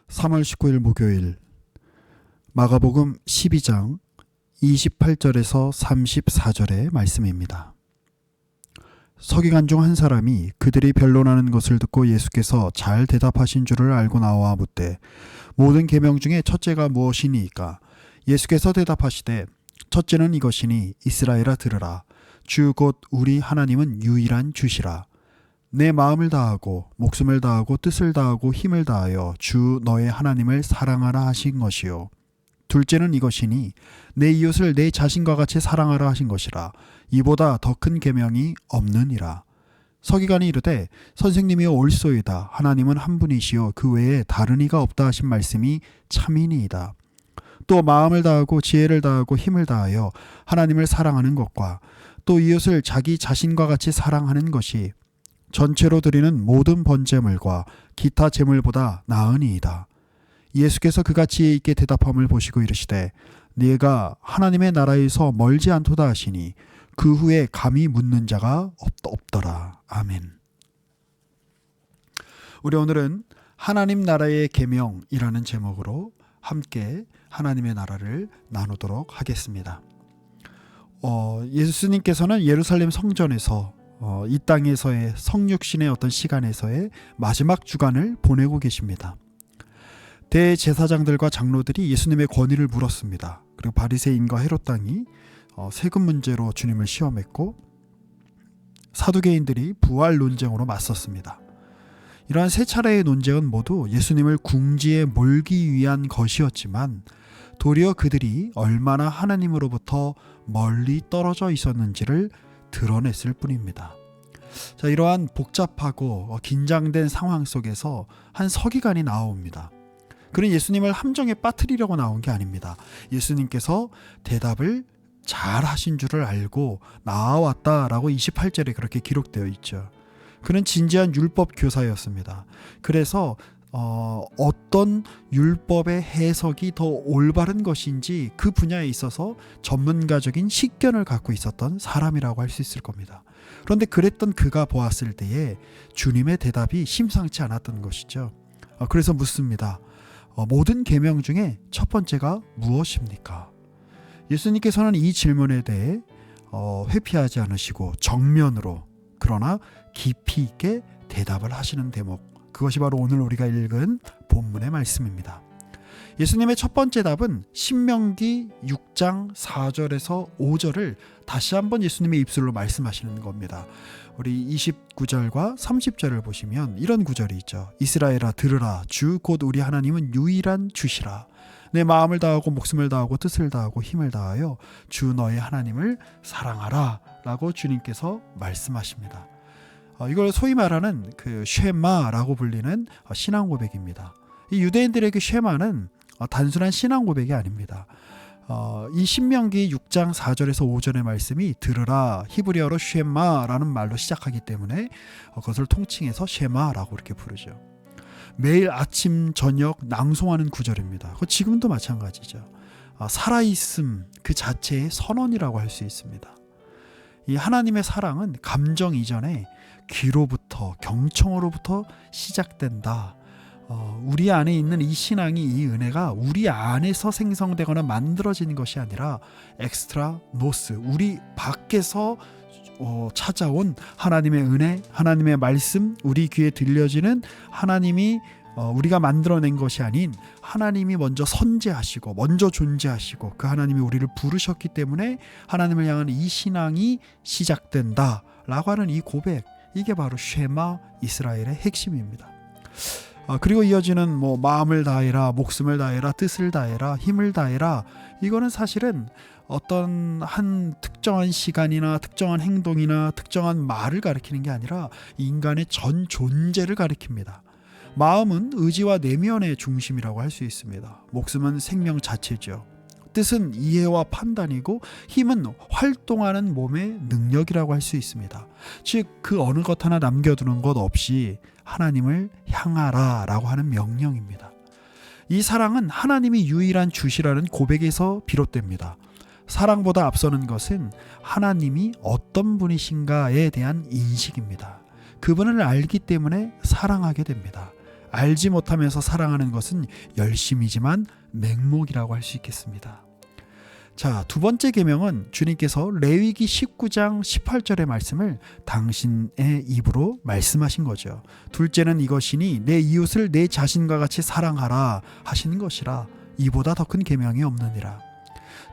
3월 19일 목요일 마가복음 12장 28절에서 34절의 말씀입니다. 서기관 중 한 사람이 그들이 변론하는 것을 듣고 예수께서 잘 대답하신 줄을 알고 나와 묻되 모든 계명 중에 첫째가 무엇이니이까? 예수께서 대답하시되 첫째는 이것이니 이스라엘아 들으라. 주 곧 우리 하나님은 유일한 주시라. 내 마음을 다하고 목숨을 다하고 뜻을 다하고 힘을 다하여 주 너의 하나님을 사랑하라 하신 것이요. 둘째는 이것이니 내 이웃을 내 자신과 같이 사랑하라 하신 것이라. 이보다 더 큰 계명이 없느니라. 서기관이 이르되 선생님이여 옳소이다. 하나님은 한 분이시요 그 외에 다른 이가 없다 하신 말씀이 참이니이다. 또 마음을 다하고 지혜를 다하고 힘을 다하여 하나님을 사랑하는 것과 또 이웃을 자기 자신과 같이 사랑하는 것이 전체로 드리는 모든 번제물과 기타 제물보다 나으니이다. 예수께서 그가 지혜 있게 대답함을 보시고 이르시되 네가 하나님의 나라에서 멀지 않도다 하시니 그 후에 감히 묻는 자가 없더라. 아멘. 우리 오늘은 하나님 나라의 계명이라는 제목으로 함께 하나님의 나라를 나누도록 하겠습니다. 예수님께서는 예루살렘 성전에서 이 땅에서의 성육신의 어떤 시간에서의 마지막 주간을 보내고 계십니다. 대제사장들과 장로들이 예수님의 권위를 물었습니다. 그리고 바리새인과 헤롯 당이 세금 문제로 주님을 시험했고 사두개인들이 부활 논쟁으로 맞섰습니다. 이러한 세 차례의 논쟁은 모두 예수님을 궁지에 몰기 위한 것이었지만 도리어 그들이 얼마나 하나님으로부터 멀리 떨어져 있었는지를 드러냈을 뿐입니다. 자, 이러한 복잡하고 긴장된 상황 속에서 한 서기관이 나옵니다. 그는 예수님을 함정에 빠뜨리려고 나온 게 아닙니다. 예수님께서 대답을 잘 하신 줄을 알고 나와왔다라고 28절에 그렇게 기록되어 있죠. 그는 진지한 율법 교사였습니다. 그래서 어떤 율법의 해석이 더 올바른 것인지 그 분야에 있어서 전문가적인 식견을 갖고 있었던 사람이라고 할 수 있을 겁니다. 그런데 그랬던 그가 보았을 때에 주님의 대답이 심상치 않았던 것이죠. 그래서 묻습니다. 모든 계명 중에 첫 번째가 무엇입니까? 예수님께서는 이 질문에 대해 회피하지 않으시고 정면으로 그러나 깊이 있게 대답을 하시는 대목, 그것이 바로 오늘 우리가 읽은 본문의 말씀입니다. 예수님의 첫 번째 답은 신명기 6장 4절에서 5절을 다시 한번 예수님의 입술로 말씀하시는 겁니다. 우리 29절과 30절을 보시면 이런 구절이 있죠. 이스라엘아 들으라. 주 곧 우리 하나님은 유일한 주시라. 내 마음을 다하고 목숨을 다하고 뜻을 다하고 힘을 다하여 주 너의 하나님을 사랑하라 라고 주님께서 말씀하십니다. 이걸 소위 말하는 그 쉐마라고 불리는 신앙 고백입니다. 이 유대인들에게 쉐마는 단순한 신앙 고백이 아닙니다. 이 신명기 6장 4절에서 5절의 말씀이 들으라 히브리어로 쉐마라는 말로 시작하기 때문에 그것을 통칭해서 쉐마라고 이렇게 부르죠. 매일 아침 저녁 낭송하는 구절입니다. 지금도 마찬가지죠. 살아있음 그 자체의 선언이라고 할 수 있습니다. 이 하나님의 사랑은 감정 이전에 귀로부터 경청으로부터 시작된다. 우리 안에 있는 이 신앙이 이 은혜가 우리 안에서 생성되거나 만들어지는 것이 아니라 엑스트라 노스 우리 밖에서 찾아온 하나님의 은혜, 하나님의 말씀, 우리 귀에 들려지는 하나님이 우리가 만들어낸 것이 아닌 하나님이 먼저 선재하시고 먼저 존재하시고 그 하나님이 우리를 부르셨기 때문에 하나님을 향한 이 신앙이 시작된다라고 하는 이 고백, 이게 바로 쉐마 이스라엘의 핵심입니다. 그리고 이어지는 마음을 다해라, 목숨을 다해라, 뜻을 다해라, 힘을 다해라. 이거는 사실은 어떤 한 특정한 시간이나 특정한 행동이나 특정한 말을 가리키는 게 아니라 인간의 전 존재를 가리킵니다. 마음은 의지와 내면의 중심이라고 할 수 있습니다. 목숨은 생명 자체죠. 뜻은 이해와 판단이고 힘은 활동하는 몸의 능력이라고 할 수 있습니다. 즉 그 어느 것 하나 남겨두는 것 없이 하나님을 향하라 라고 하는 명령입니다. 이 사랑은 하나님이 유일한 주시라는 고백에서 비롯됩니다. 사랑보다 앞서는 것은 하나님이 어떤 분이신가에 대한 인식입니다. 그분을 알기 때문에 사랑하게 됩니다. 알지 못하면서 사랑하는 것은 열심이지만 맹목이라고 할 수 있겠습니다. 자, 두 번째 계명은 주님께서 레위기 19장 18절의 말씀을 당신의 입으로 말씀하신 거죠. 둘째는 이것이니 내 이웃을 내 자신과 같이 사랑하라 하시는 것이라. 이보다 더 큰 계명이 없느니라.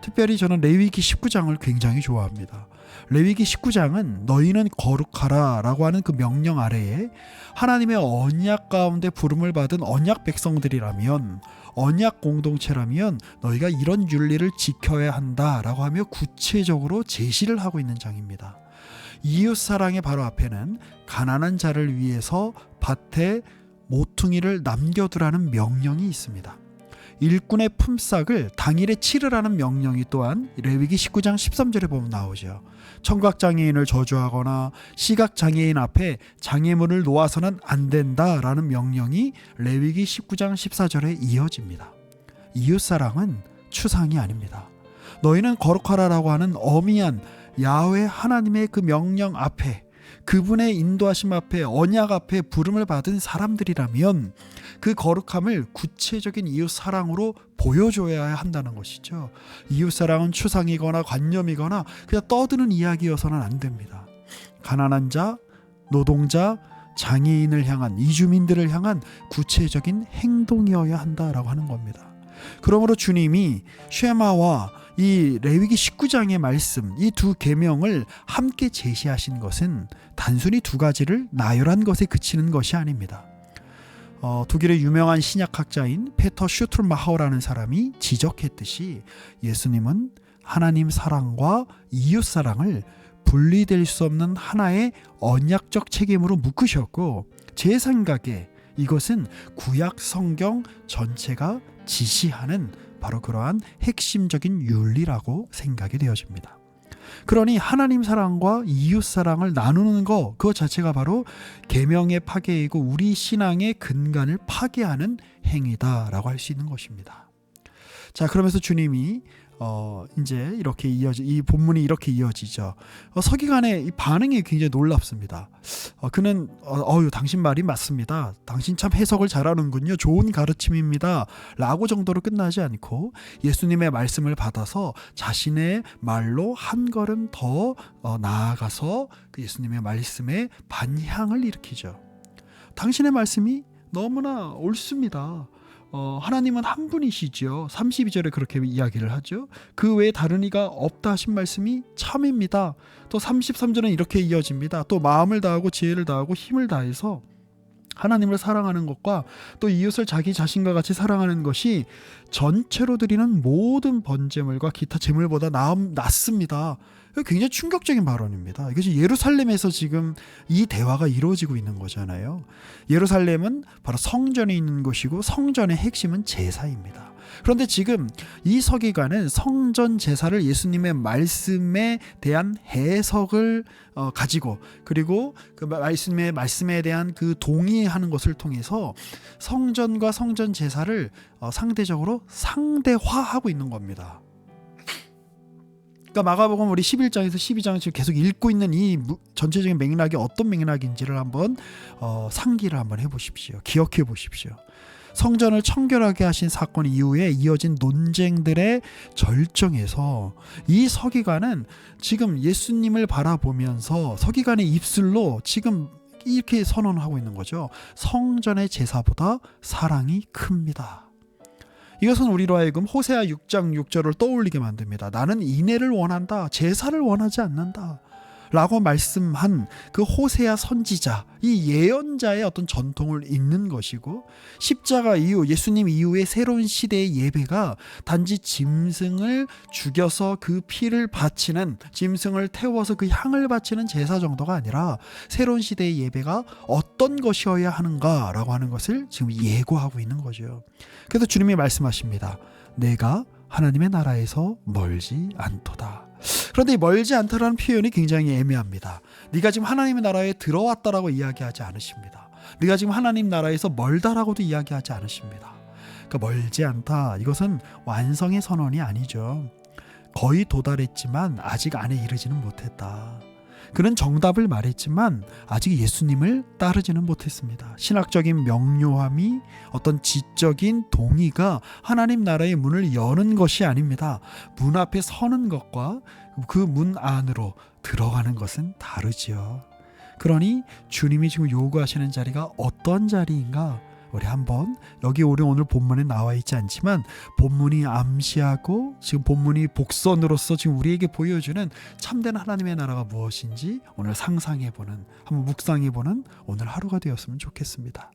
특별히 저는 레위기 19장을 굉장히 좋아합니다. 레위기 19장은 너희는 거룩하라 라고 하는 그 명령 아래에 하나님의 언약 가운데 부름을 받은 언약 백성들이라면, 언약 공동체라면 너희가 이런 윤리를 지켜야 한다라고 하며 구체적으로 제시를 하고 있는 장입니다. 이웃사랑의 바로 앞에는 가난한 자를 위해서 밭에 모퉁이를 남겨두라는 명령이 있습니다. 일꾼의 품삯을 당일에 치르라는 명령이 또한 레위기 19장 13절에 보면 나오죠. 청각장애인을 저주하거나 시각장애인 앞에 장애물을 놓아서는 안 된다라는 명령이 레위기 19장 14절에 이어집니다. 이웃사랑은 추상이 아닙니다. 너희는 거룩하라라고 하는 어미한 야훼 하나님의 그 명령 앞에, 그분의 인도하심 앞에, 언약 앞에 부름을 받은 사람들이라면 그 거룩함을 구체적인 이웃사랑으로 보여줘야 한다는 것이죠. 이웃사랑은 추상이거나 관념이거나 그냥 떠드는 이야기여서는 안 됩니다. 가난한 자, 노동자, 장애인을 향한, 이주민들을 향한 구체적인 행동이어야 한다라고 하는 겁니다. 그러므로 주님이 쉐마와 이 레위기 19장의 말씀, 이 두 계명을 함께 제시하신 것은 단순히 두 가지를 나열한 것에 그치는 것이 아닙니다. 독일의 유명한 신약학자인 페터 슈툴마하우라는 사람이 지적했듯이 예수님은 하나님 사랑과 이웃 사랑을 분리될 수 없는 하나의 언약적 책임으로 묶으셨고, 제 생각에 이것은 구약 성경 전체가 지시하는 바로 그러한 핵심적인 윤리라고 생각이 되어집니다. 그러니 하나님 사랑과 이웃 사랑을 나누는 것, 그것 자체가 바로 계명의 파괴이고 우리 신앙의 근간을 파괴하는 행위다라고 할 수 있는 것입니다. 자, 그러면서 주님이 이제 이렇게 이 본문이 이렇게 이어지죠. 서기관의 이 반응이 굉장히 놀랍습니다. 그는 당신 말이 맞습니다. 당신 참 해석을 잘하는군요. 좋은 가르침입니다. 라고 정도로 끝나지 않고 예수님의 말씀을 받아서 자신의 말로 한 걸음 더 나아가서 그 예수님의 말씀에 반향을 일으키죠. 당신의 말씀이 너무나 옳습니다. 하나님은 한 분이시죠. 32절에 그렇게 이야기를 하죠. 그 외에 다른 이가 없다 하신 말씀이 참입니다. 또 33절은 이렇게 이어집니다. 또 마음을 다하고 지혜를 다하고 힘을 다해서 하나님을 사랑하는 것과 또 이웃을 자기 자신과 같이 사랑하는 것이 전체로 드리는 모든 번제물과 기타 제물보다 낫습니다. 굉장히 충격적인 발언입니다. 이것이 예루살렘에서 지금 이 대화가 이루어지고 있는 거잖아요. 예루살렘은 바로 성전에 있는 곳이고 성전의 핵심은 제사입니다. 그런데 지금 이 서기관은 성전 제사를 예수님의 말씀에 대한 해석을 가지고, 그리고 그 말씀의 말씀에 대한 그 동의하는 것을 통해서 성전과 성전 제사를 상대적으로 상대화하고 있는 겁니다. 그러니까 마가복음 우리 11장에서 12장 지금 계속 읽고 있는 이 전체적인 맥락이 어떤 맥락인지를 한번 상기를 한번 해보십시오. 기억해 보십시오. 성전을 청결하게 하신 사건 이후에 이어진 논쟁들의 절정에서 이 서기관은 지금 예수님을 바라보면서 서기관의 입술로 지금 이렇게 선언하고 있는 거죠. 성전의 제사보다 사랑이 큽니다. 이것은 우리로 하여금 호세아 6장 6절을 떠올리게 만듭니다. 나는 인애를 원한다. 제사를 원하지 않는다. 라고 말씀한 그 호세아 선지자, 이 예언자의 어떤 전통을 잇는 것이고, 십자가 이후, 예수님 이후의 새로운 시대의 예배가 단지 짐승을 죽여서 그 피를 바치는, 짐승을 태워서 그 향을 바치는 제사 정도가 아니라 새로운 시대의 예배가 어떤 것이어야 하는가라고 하는 것을 지금 예고하고 있는 거죠. 그래서 주님이 말씀하십니다. 내가 하나님의 나라에서 멀지 않도다. 그런데 이 멀지 않다라는 표현이 굉장히 애매합니다. 네가 지금 하나님의 나라에 들어왔다라고 이야기하지 않으십니다. 네가 지금 하나님 나라에서 멀다라고도 이야기하지 않으십니다. 그러니까 멀지 않다, 이것은 완성의 선언이 아니죠. 거의 도달했지만 아직 안에 이르지는 못했다. 그는 정답을 말했지만 아직 예수님을 따르지는 못했습니다. 신학적인 명료함이, 어떤 지적인 동의가 하나님 나라의 문을 여는 것이 아닙니다. 문 앞에 서는 것과 그 문 안으로 들어가는 것은 다르지요. 그러니 주님이 지금 요구하시는 자리가 어떤 자리인가? 우리 한번, 여기 우리 오늘 본문에 나와 있지 않지만 본문이 암시하고 지금 본문이 복선으로서 지금 우리에게 보여주는 참된 하나님의 나라가 무엇인지 오늘 상상해보는, 한번 묵상해보는 오늘 하루가 되었으면 좋겠습니다.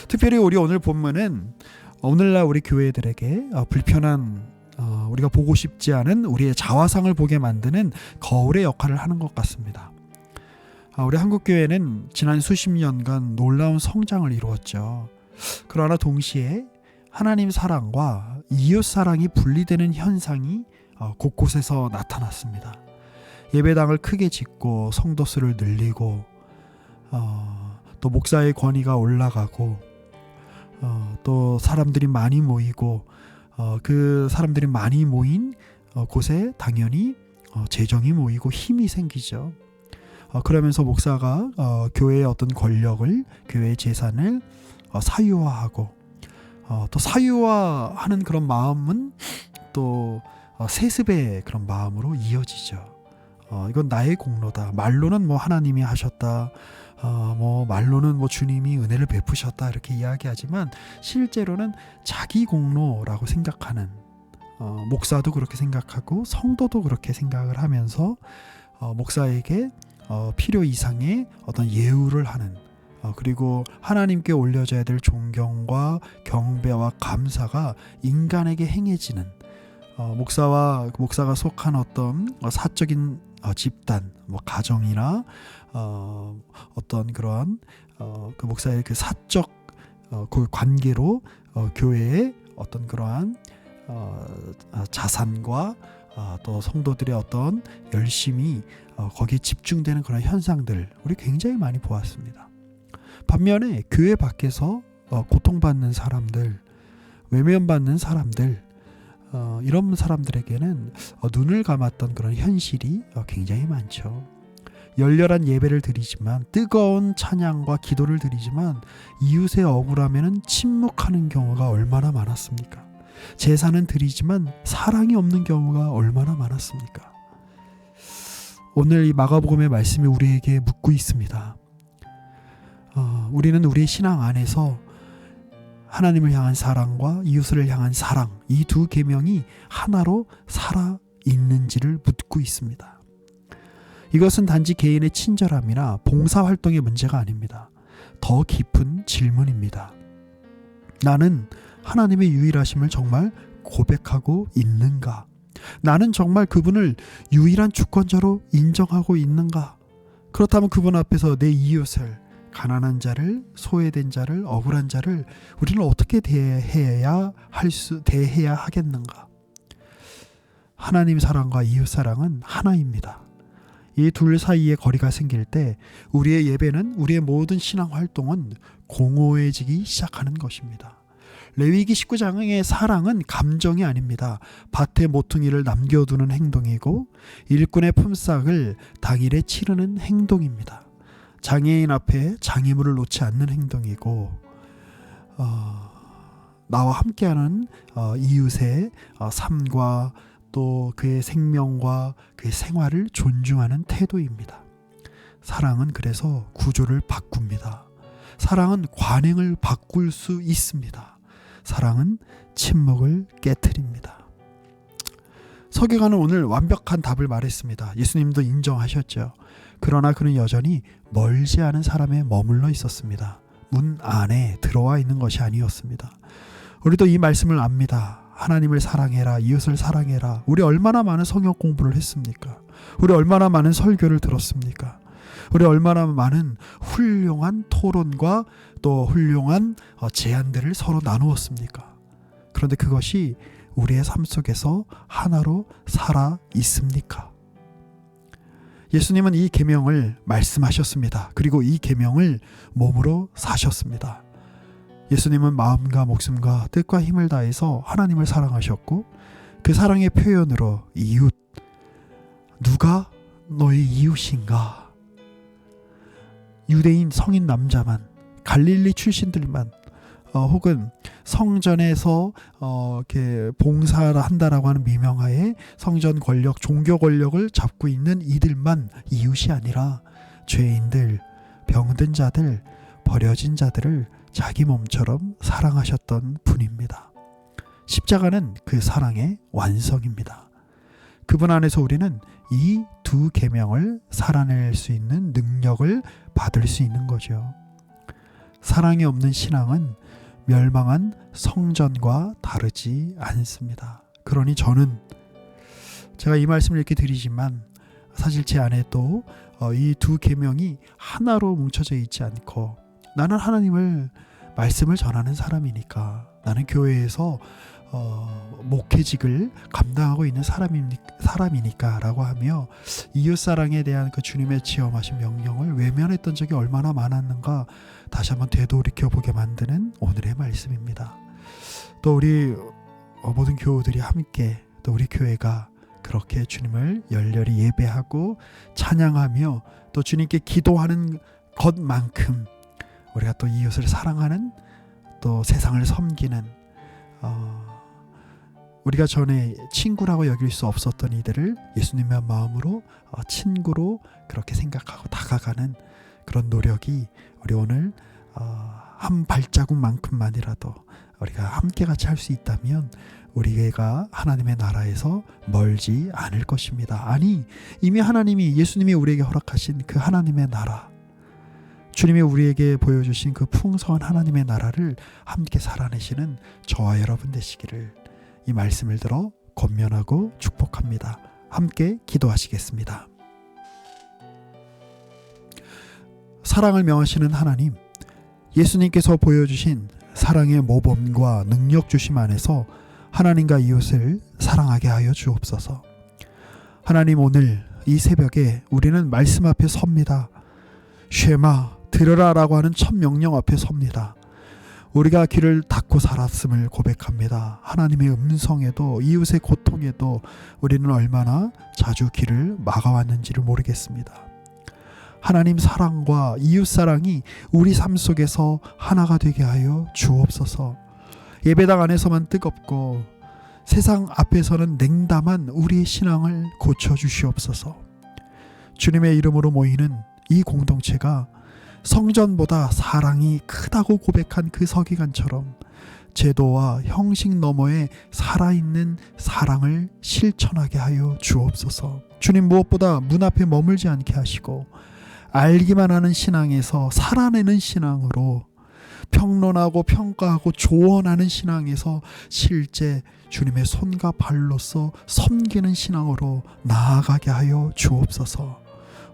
특별히 우리 오늘 본문은 오늘날 우리 교회들에게 불편한, 우리가 보고 싶지 않은 우리의 자화상을 보게 만드는 거울의 역할을 하는 것 같습니다. 우리 한국교회는 지난 수십 년간 놀라운 성장을 이루었죠. 그러나 동시에 하나님 사랑과 이웃 사랑이 분리되는 현상이 곳곳에서 나타났습니다. 예배당을 크게 짓고 성도 수를 늘리고 또 목사의 권위가 올라가고 또 사람들이 많이 모이고 그 사람들이 많이 모인 곳에 당연히 재정이 모이고 힘이 생기죠. 그러면서 목사가 교회의 어떤 권력을, 교회의 재산을 사유화하고 또 사유화하는 그런 마음은 또 세습의 그런 마음으로 이어지죠. 이건 나의 공로다. 말로는 뭐 하나님이 하셨다. 뭐 말로는 뭐 주님이 은혜를 베푸셨다 이렇게 이야기하지만 실제로는 자기 공로라고 생각하는, 목사도 그렇게 생각하고 성도도 그렇게 생각을 하면서 목사에게 필요 이상의 어떤 예우를 하는, 그리고 하나님께 올려져야 될 존경과 경배와 감사가 인간에게 행해지는, 목사가 속한 어떤 사적인 집단, 뭐 가정이나 어떤 그러한 그 목사의 그 사적 그 관계로 교회의 어떤 그러한 자산과 또 성도들의 어떤 열심이 거기에 집중되는 그런 현상들 우리 굉장히 많이 보았습니다. 반면에 교회 밖에서 고통받는 사람들, 외면받는 사람들, 이런 사람들에게는 눈을 감았던 그런 현실이 굉장히 많죠. 열렬한 예배를 드리지만, 뜨거운 찬양과 기도를 드리지만 이웃의 억울함에는 침묵하는 경우가 얼마나 많았습니까? 제사는 드리지만 사랑이 없는 경우가 얼마나 많았습니까? 오늘 이 마가복음의 말씀이 우리에게 묻고 있습니다. 우리는 우리의 신앙 안에서 하나님을 향한 사랑과 이웃을 향한 사랑, 이 두 계명이 하나로 살아있는지를 묻고 있습니다. 이것은 단지 개인의 친절함이나 봉사활동의 문제가 아닙니다. 더 깊은 질문입니다. 나는 하나님의 유일하심을 정말 고백하고 있는가? 나는 정말 그분을 유일한 주권자로 인정하고 있는가? 그렇다면 그분 앞에서 내 이웃을, 가난한 자를, 소외된 자를, 억울한 자를 우리는 어떻게 대해야 하겠는가? 하나님 사랑과 이웃 사랑은 하나입니다. 이 둘 사이에 거리가 생길 때 우리의 예배는, 우리의 모든 신앙 활동은 공허해지기 시작하는 것입니다. 레위기 19장의 사랑은 감정이 아닙니다. 밭에 모퉁이를 남겨두는 행동이고 일꾼의 품삯을 당일에 치르는 행동입니다. 장애인 앞에 장애물을 놓지 않는 행동이고, 나와 함께하는 이웃의 삶과 또 그의 생명과 그의 생활을 존중하는 태도입니다. 사랑은 그래서 구조를 바꿉니다. 사랑은 관행을 바꿀 수 있습니다. 사랑은 침묵을 깨트립니다. 서기관은 오늘 완벽한 답을 말했습니다. 예수님도 인정하셨죠. 그러나 그는 여전히 멀지 않은 사람에 머물러 있었습니다. 문 안에 들어와 있는 것이 아니었습니다. 우리도 이 말씀을 압니다. 하나님을 사랑해라, 이웃을 사랑해라. 우리 얼마나 많은 성역 공부를 했습니까? 우리 얼마나 많은 설교를 들었습니까? 우리 얼마나 많은 훌륭한 토론과 또 훌륭한 제안들을 서로 나누었습니까? 그런데 그것이 우리의 삶 속에서 하나로 살아 있습니까? 예수님은 이 계명을 말씀하셨습니다. 그리고 이 계명을 몸으로 사셨습니다. 예수님은 마음과 목숨과 뜻과 힘을 다해서 하나님을 사랑하셨고, 그 사랑의 표현으로 이웃, 누가 너의 이웃인가? 유대인 성인 남자만, 갈릴리 출신들만, 혹은 성전에서 이렇게 봉사를 한다라고 하는 미명하에 성전 권력, 종교 권력을 잡고 있는 이들만 이웃이 아니라 죄인들, 병든 자들, 버려진 자들을 자기 몸처럼 사랑하셨던 분입니다. 십자가는 그 사랑의 완성입니다. 그분 안에서 우리는 이 두 계명을 살아낼 수 있는 능력을 받을 수 있는 거죠. 사랑이 없는 신앙은 멸망한 성전과 다르지 않습니다. 그러니 저는 제가 이 말씀을 이렇게 드리지만 사실 제 안에 또 이 두 계명이 하나로 뭉쳐져 있지 않고, 나는 하나님을 말씀을 전하는 사람이니까, 나는 교회에서 목회직을 감당하고 있는 사람이니까 라고 하며 이웃사랑에 대한 그 주님의 지엄하신 명령을 외면했던 적이 얼마나 많았는가 다시 한번 되돌이켜 보게 만드는 오늘의 말씀입니다. 또 우리 모든 교우들이 함께, 또 우리 교회가 그렇게 주님을 열렬히 예배하고 찬양하며 또 주님께 기도하는 것만큼 우리가 또 이웃을 사랑하는, 또 세상을 섬기는, 우리가 전에 친구라고 여길 수 없었던 이들을 예수님의 마음으로 친구로 그렇게 생각하고 다가가는 그런 노력이 우리 오늘 한 발자국만큼만이라도 우리가 함께 같이 할 수 있다면 우리가 하나님의 나라에서 멀지 않을 것입니다. 아니, 이미 하나님이, 예수님이 우리에게 허락하신 그 하나님의 나라, 주님이 우리에게 보여주신 그 풍성한 하나님의 나라를 함께 살아내시는 저와 여러분 되시기를 이 말씀을 들어 권면하고 축복합니다. 함께 기도하시겠습니다. 사랑을 명하시는 하나님, 예수님께서 보여주신 사랑의 모범과 능력 주심 안에서 하나님과 이웃을 사랑하게 하여 주옵소서. 하나님, 오늘 이 새벽에 우리는 말씀 앞에 섭니다. 쉐마, 들으라 라고 하는 첫 명령 앞에 섭니다. 우리가 귀를 닫고 살았음을 고백합니다. 하나님의 음성에도, 이웃의 고통에도 우리는 얼마나 자주 귀를 막아왔는지를 모르겠습니다. 하나님 사랑과 이웃 사랑이 우리 삶 속에서 하나가 되게 하여 주옵소서. 예배당 안에서만 뜨겁고 세상 앞에서는 냉담한 우리의 신앙을 고쳐주시옵소서. 주님의 이름으로 모이는 이 공동체가 성전보다 사랑이 크다고 고백한 그 서기관처럼 제도와 형식 너머에 살아있는 사랑을 실천하게 하여 주옵소서. 주님, 무엇보다 문 앞에 머물지 않게 하시고 알기만 하는 신앙에서 살아내는 신앙으로, 평론하고 평가하고 조언하는 신앙에서 실제 주님의 손과 발로서 섬기는 신앙으로 나아가게 하여 주옵소서.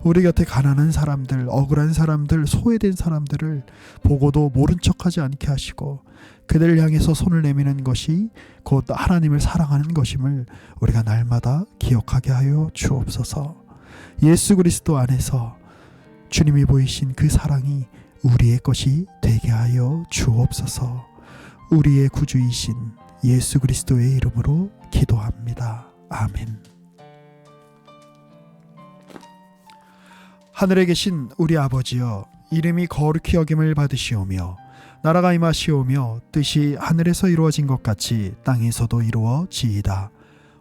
우리 곁에 가난한 사람들, 억울한 사람들, 소외된 사람들을 보고도 모른 척하지 않게 하시고 그들을 향해서 손을 내미는 것이 곧 하나님을 사랑하는 것임을 우리가 날마다 기억하게 하여 주옵소서. 예수 그리스도 안에서 주님이 보이신 그 사랑이 우리의 것이 되게 하여 주옵소서. 우리의 구주이신 예수 그리스도의 이름으로 기도합니다. 아멘. 하늘에 계신 우리 아버지여, 이름이 거룩히 여김을 받으시오며 나라가 임하시오며 뜻이 하늘에서 이루어진 것 같이 땅에서도 이루어지이다.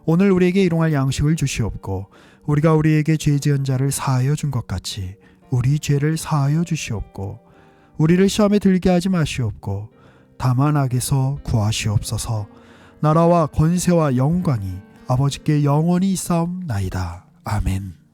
오늘 우리에게 일용할 양식을 주시옵고 우리가 우리에게 죄 지은 자를 사하여 준 것 같이 우리 죄를 사하여 주시옵고 우리를 시험에 들게 하지 마시옵고 다만 악에서 구하시옵소서. 나라와 권세와 영광이 아버지께 영원히 있사옵나이다. 아멘.